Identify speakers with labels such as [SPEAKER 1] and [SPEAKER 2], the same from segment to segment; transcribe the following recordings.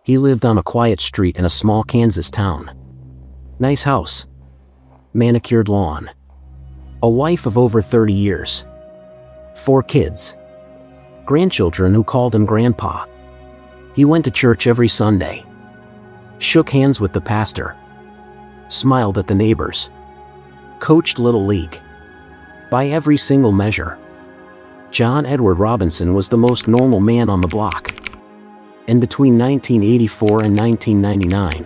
[SPEAKER 1] He lived on a quiet street in a small Kansas town. Nice house. Manicured lawn. A wife of over 30 years. 4 kids. Grandchildren who called him Grandpa. He went to church every Sunday. Shook hands with the pastor. Smiled at the neighbors. Coached Little League. By every single measure, John Edward Robinson was the most normal man on the block. And between 1984 and 1999,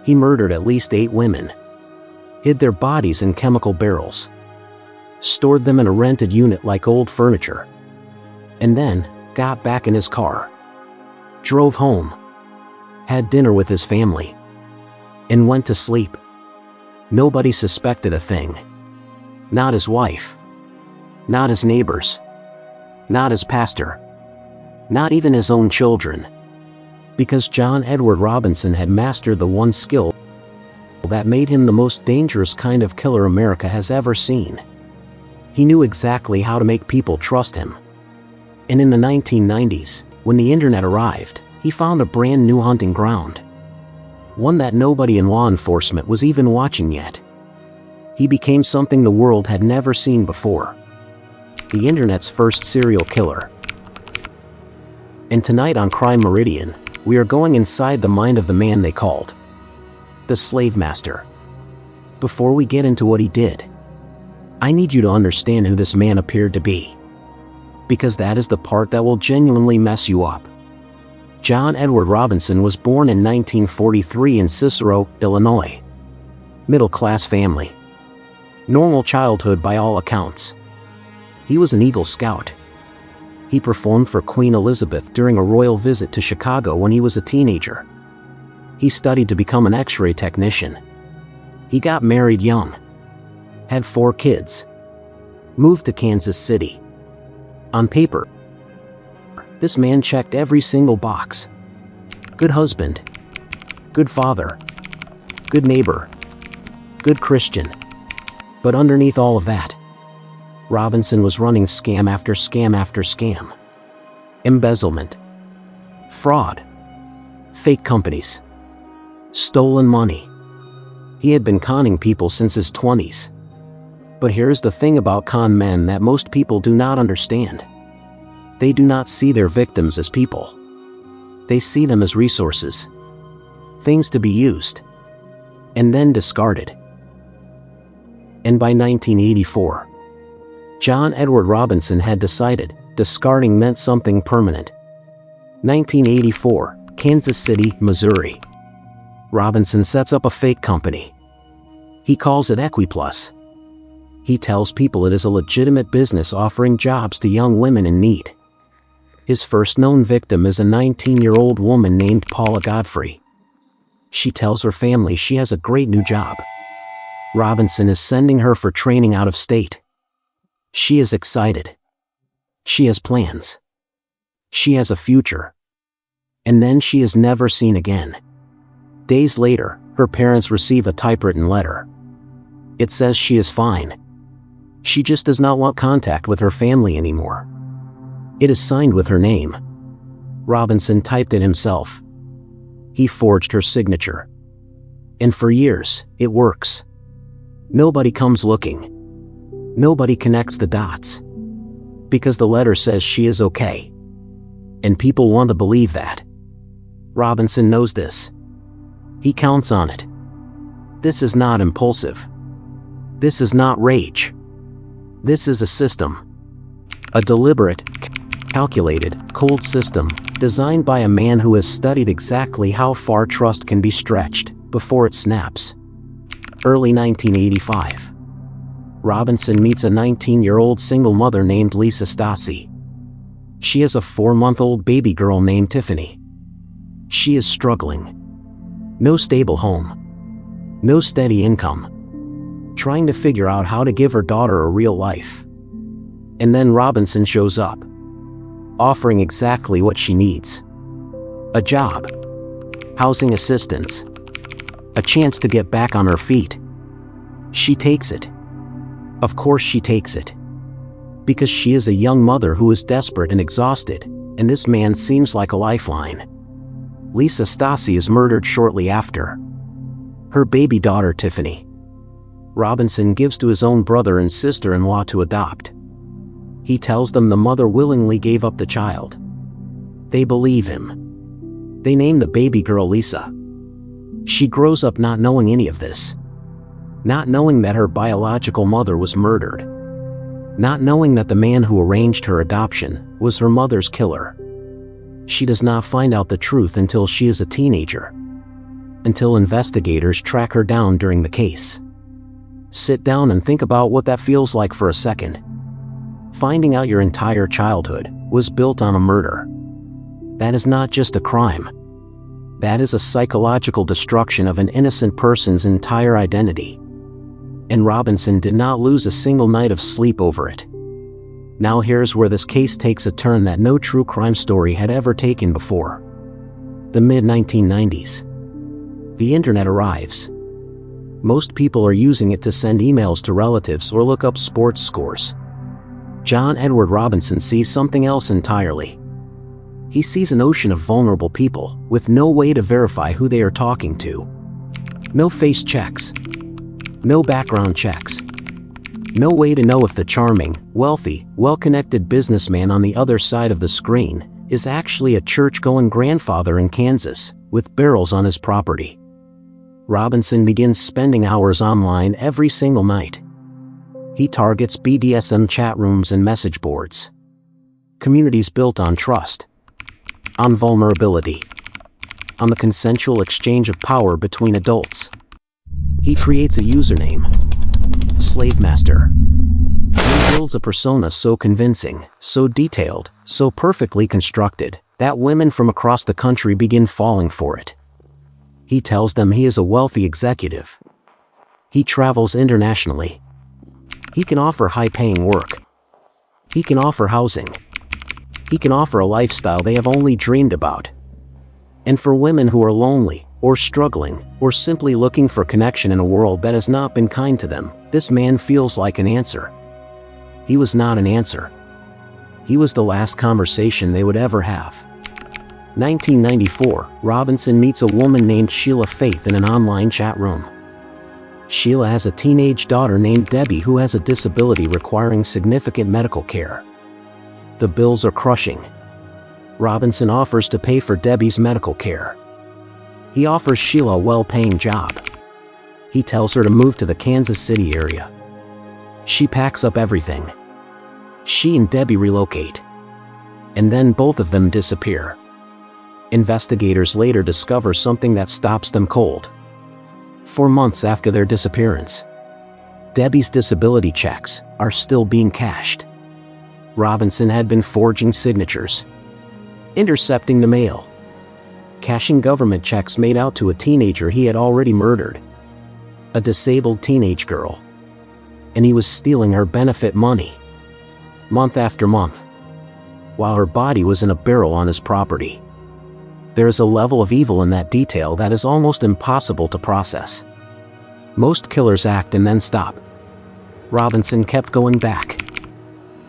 [SPEAKER 1] he murdered at least 8 women, hid their bodies in chemical barrels, stored them in a rented unit like old furniture, and then got back in his car, drove home, had dinner with his family, and went to sleep. Nobody suspected a thing. Not his wife. Not his neighbors. Not his pastor. Not even his own children. Because John Edward Robinson had mastered the one skill that made him the most dangerous kind of killer America has ever seen. He knew exactly how to make people trust him. And in the 1990s, when the internet arrived, he found a brand new hunting ground. One that nobody in law enforcement was even watching yet. He became something the world had never seen before. The internet's first serial killer. And tonight on Crime Meridian, we are going inside the mind of the man they called the Slavemaster. Before we get into what he did, I need you to understand who this man appeared to be. Because that is the part that will genuinely mess you up. John Edward Robinson was born in 1943 in Cicero, Illinois. Middle-class family. Normal childhood by all accounts. He was an Eagle Scout. He performed for Queen Elizabeth during a royal visit to Chicago when he was a teenager. He studied to become an X-ray technician. He got married young. Had 4 kids. Moved to Kansas City. On paper, this man checked every single box. Good husband. Good father. Good neighbor. Good Christian. But underneath all of that, Robinson was running scam after scam after scam. Embezzlement. Fraud. Fake companies. Stolen money. He had been conning people since his 20s. But here's the thing about con men that most people do not understand. They do not see their victims as people. They see them as resources. Things to be used. And then discarded. And by 1984, John Edward Robinson had decided discarding meant something permanent. 1984, Kansas City, Missouri. Robinson sets up a fake company. He calls it Equiplus. He tells people it is a legitimate business offering jobs to young women in need. His first known victim is a 19-year-old woman named Paula Godfrey. She tells her family she has a great new job. Robinson is sending her for training out of state. She is excited. She has plans. She has a future. And then she is never seen again. Days later, her parents receive a typewritten letter. It says she is fine. She just does not want contact with her family anymore. It is signed with her name. Robinson typed it himself. He forged her signature. And for years, it works. Nobody comes looking. Nobody connects the dots. Because the letter says she is okay. And people want to believe that. Robinson knows this. He counts on it. This is not impulsive. This is not rage. This is a system. A deliberate, calculated, cold system, designed by a man who has studied exactly how far trust can be stretched before it snaps. Early 1985. Robinson meets a 19-year-old single mother named Lisa Stassi. She has a 4-month-old baby girl named Tiffany. She is struggling. No stable home. No steady income. Trying to figure out how to give her daughter a real life. And then Robinson shows up, offering exactly what she needs. A job. Housing assistance. A chance to get back on her feet. She takes it. Of course she takes it. Because she is a young mother who is desperate and exhausted, and this man seems like a lifeline. Lisa Stasi is murdered shortly after. Her baby daughter Tiffany, Robinson gives to his own brother and sister-in-law to adopt. He tells them the mother willingly gave up the child. They believe him. They name the baby girl Lisa. She grows up not knowing any of this. Not knowing that her biological mother was murdered. Not knowing that the man who arranged her adoption was her mother's killer. She does not find out the truth until she is a teenager. Until investigators track her down during the case. Sit down and think about what that feels like for a second. Finding out your entire childhood was built on a murder. That is not just a crime. That is a psychological destruction of an innocent person's entire identity. And Robinson did not lose a single night of sleep over it. Now here's where this case takes a turn that no true crime story had ever taken before. The mid-1990s. The internet arrives. Most people are using it to send emails to relatives or look up sports scores. John Edward Robinson sees something else entirely. He sees an ocean of vulnerable people with no way to verify who they are talking to. No face checks. No background checks. No way to know if the charming, wealthy, well-connected businessman on the other side of the screen is actually a church-going grandfather in Kansas with barrels on his property. Robinson begins spending hours online every single night. He targets BDSM chat rooms and message boards. Communities built on trust. On vulnerability. On the consensual exchange of power between adults. He creates a username, Slavemaster. He builds a persona so convincing, so detailed, so perfectly constructed, that women from across the country begin falling for it. He tells them he is a wealthy executive. He travels internationally. He can offer high-paying work. He can offer housing. He can offer a lifestyle they have only dreamed about. And for women who are lonely, or struggling, or simply looking for connection in a world that has not been kind to them, this man feels like an answer. He was not an answer. He was the last conversation they would ever have. 1994, Robinson meets a woman named Sheila Faith in an online chat room. Sheila has a teenage daughter named Debbie who has a disability requiring significant medical care. The bills are crushing. Robinson offers to pay for Debbie's medical care. He offers Sheila a well-paying job. He tells her to move to the Kansas City area. She packs up everything. She and Debbie relocate. And then both of them disappear. Investigators later discover something that stops them cold. 4 months after their disappearance, Debbie's disability checks are still being cashed. Robinson had been forging signatures, intercepting the mail, cashing government checks made out to a teenager he had already murdered, a disabled teenage girl. And he was stealing her benefit money, month after month, while her body was in a barrel on his property. There is a level of evil in that detail that is almost impossible to process. Most killers act and then stop. Robinson kept going back,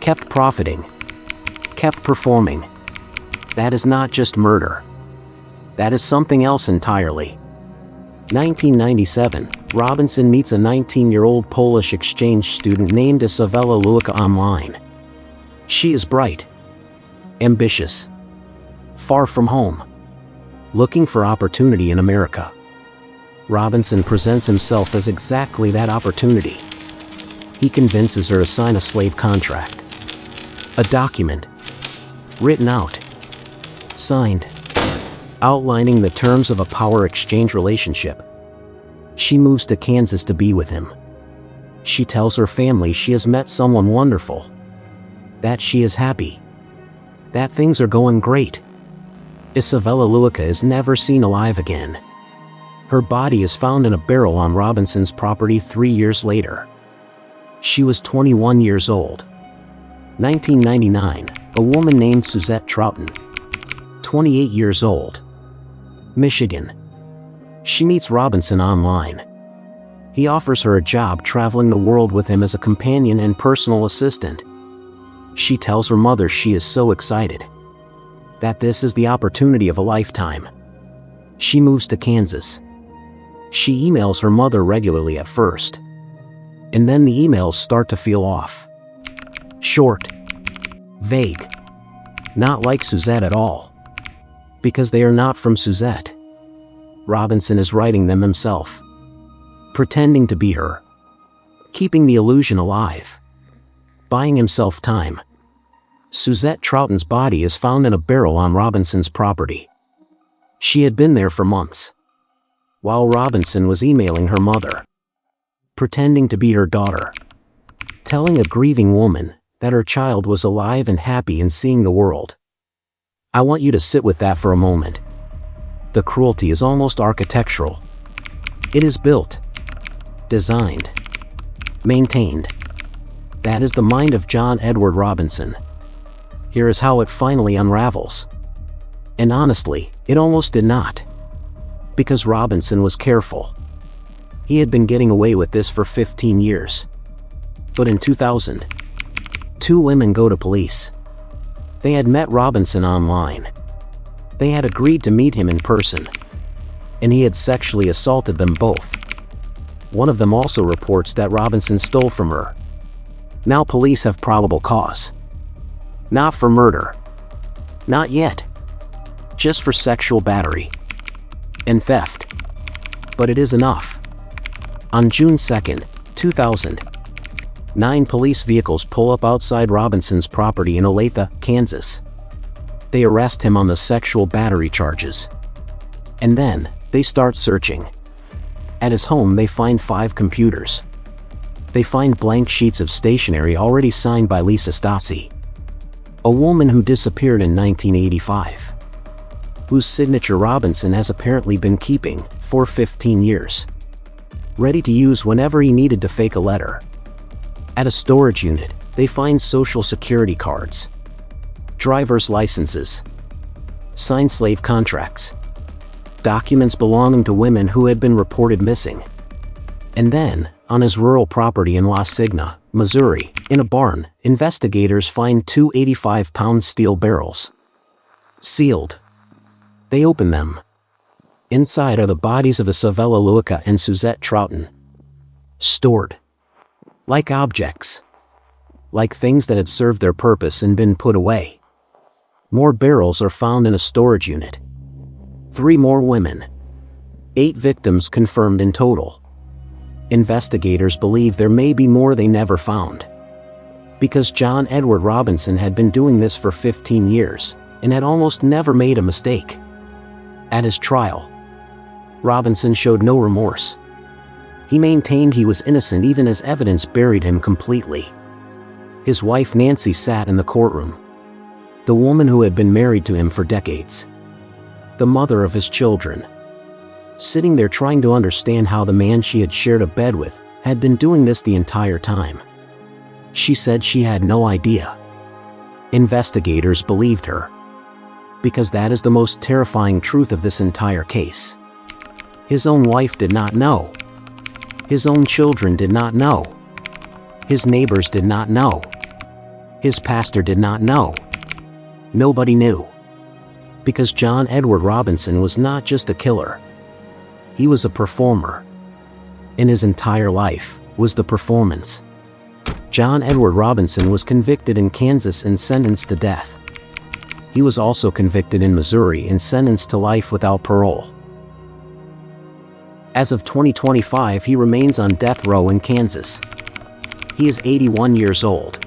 [SPEAKER 1] kept profiting, kept performing. That is not just murder. That is something else entirely. 1997, Robinson meets a 19-year-old Polish exchange student named Isabella Luka online. She is bright, ambitious, far from home, looking for opportunity in America. Robinson presents himself as exactly that opportunity. He convinces her to sign a slave contract. A document, written out, signed, outlining the terms of a power exchange relationship. She moves to Kansas to be with him. She tells her family she has met someone wonderful, that she is happy, that things are going great. Isabella Luka is never seen alive again. Her body is found in a barrel on Robinson's property 3 years later. She was 21 years old. 1999, a woman named Suzette Troughton, 28 years old, Michigan. She meets Robinson online. He offers her a job traveling the world with him as a companion and personal assistant. She tells her mother she is so excited, that this is the opportunity of a lifetime. She moves to Kansas. She emails her mother regularly at first. And then the emails start to feel off. Short. Vague. Not like Suzette at all. Because they are not from Suzette. Robinson is writing them himself. Pretending to be her. Keeping the illusion alive. Buying himself time. Suzette Troughton's body is found in a barrel on Robinson's property. She had been there for months. While Robinson was emailing her mother. Pretending to be her daughter. Telling a grieving woman that her child was alive and happy and seeing the world. I want you to sit with that for a moment. The cruelty is almost architectural. It is built, designed, maintained. That is the mind of John Edward Robinson. Here is how it finally unravels. And honestly, it almost did not. Because Robinson was careful. He had been getting away with this for 15 years. But in 2000, two women go to police. They had met Robinson online. They had agreed to meet him in person. And he had sexually assaulted them both. One of them also reports that Robinson stole from her. Now police have probable cause. Not for murder. Not yet. Just for sexual battery. And theft. But it is enough. On June 2, 2000, 9 police vehicles pull up outside Robinson's property in Olathe, Kansas. They arrest him on the sexual battery charges. And then, they start searching. At his home they find 5 computers. They find blank sheets of stationery already signed by Lisa Stasi, a woman who disappeared in 1985. Whose signature Robinson has apparently been keeping for 15 years. Ready to use whenever he needed to fake a letter. At a storage unit, they find social security cards, driver's licenses, signed slave contracts, documents belonging to women who had been reported missing. And then, on his rural property in La Signa, Missouri, in a barn, investigators find 2 85-pound steel barrels. Sealed. They open them. Inside are the bodies of Isabella Luica and Suzette Troughton. Stored. Like objects. Like things that had served their purpose and been put away. More barrels are found in a storage unit. 3 more women. 8 victims confirmed in total. Investigators believe there may be more they never found. Because John Edward Robinson had been doing this for 15 years, and had almost never made a mistake. At his trial, Robinson showed no remorse. He maintained he was innocent even as evidence buried him completely. His wife Nancy sat in the courtroom. The woman who had been married to him for decades. The mother of his children. Sitting there trying to understand how the man she had shared a bed with had been doing this the entire time. She said she had no idea. Investigators believed her. Because that is the most terrifying truth of this entire case. His own wife did not know. His own children did not know. His neighbors did not know. His pastor did not know. Nobody knew. Because John Edward Robinson was not just a killer. He was a performer. In his entire life was the performance. John Edward Robinson was convicted in Kansas and sentenced to death. He was also convicted in Missouri and sentenced to life without parole. As of 2025, he remains on death row in Kansas. He is 81 years old.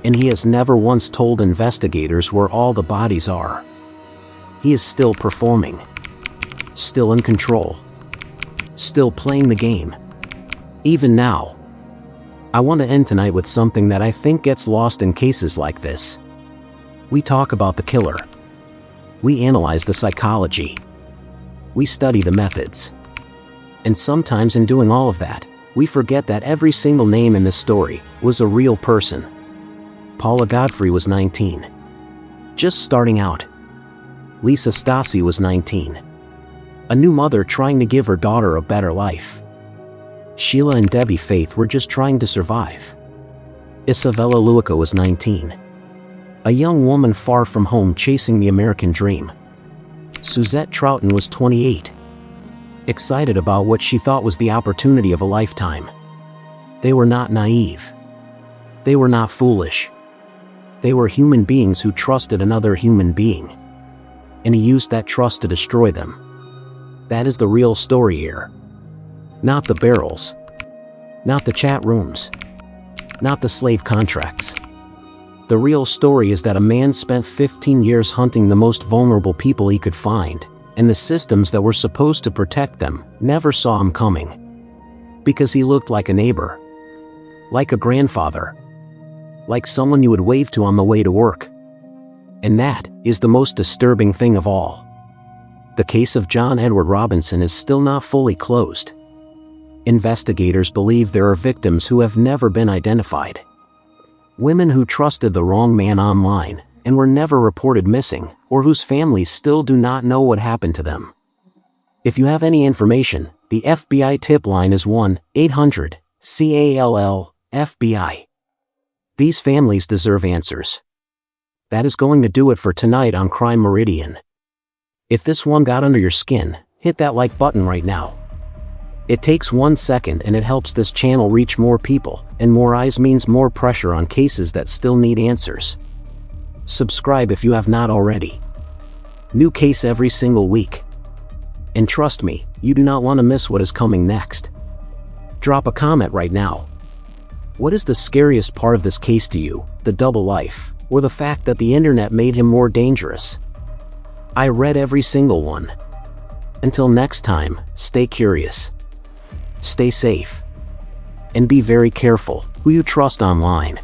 [SPEAKER 1] And he has never once told investigators where all the bodies are. He is still performing. Still in control. Still playing the game. Even now. I want to end tonight with something that I think gets lost in cases like this. We talk about the killer. We analyze the psychology. We study the methods. And sometimes in doing all of that, we forget that every single name in this story was a real person. Paula Godfrey was 19. Just starting out. Lisa Stasi was 19. A new mother trying to give her daughter a better life. Sheila and Debbie Faith were just trying to survive. Isabella Luica was 19. A young woman far from home chasing the American dream. Suzette Troughton was 28, excited about what she thought was the opportunity of a lifetime. They were not naive. They were not foolish. They were human beings who trusted another human being. And he used that trust to destroy them. That is the real story here. Not the barrels. Not the chat rooms. Not the slave contracts. The real story is that a man spent 15 years hunting the most vulnerable people he could find, and the systems that were supposed to protect them never saw him coming. Because he looked like a neighbor. Like a grandfather. Like someone you would wave to on the way to work. And that is the most disturbing thing of all. The case of John Edward Robinson is still not fully closed. Investigators believe there are victims who have never been identified. Women who trusted the wrong man online and were never reported missing, or whose families still do not know what happened to them. If you have any information, the FBI tip line is 1-800-CALL-FBI. These families deserve answers. That is going to do it for tonight on Crime Meridian. If this one got under your skin, hit that like button right now. It takes 1 second and it helps this channel reach more people, and more eyes means more pressure on cases that still need answers. Subscribe if you have not already. New case every single week. And trust me, you do not want to miss what is coming next. Drop a comment right now. What is the scariest part of this case to you, the double life, or the fact that the internet made him more dangerous? I read every single one. Until next time, stay curious. Stay safe. And be very careful who you trust online.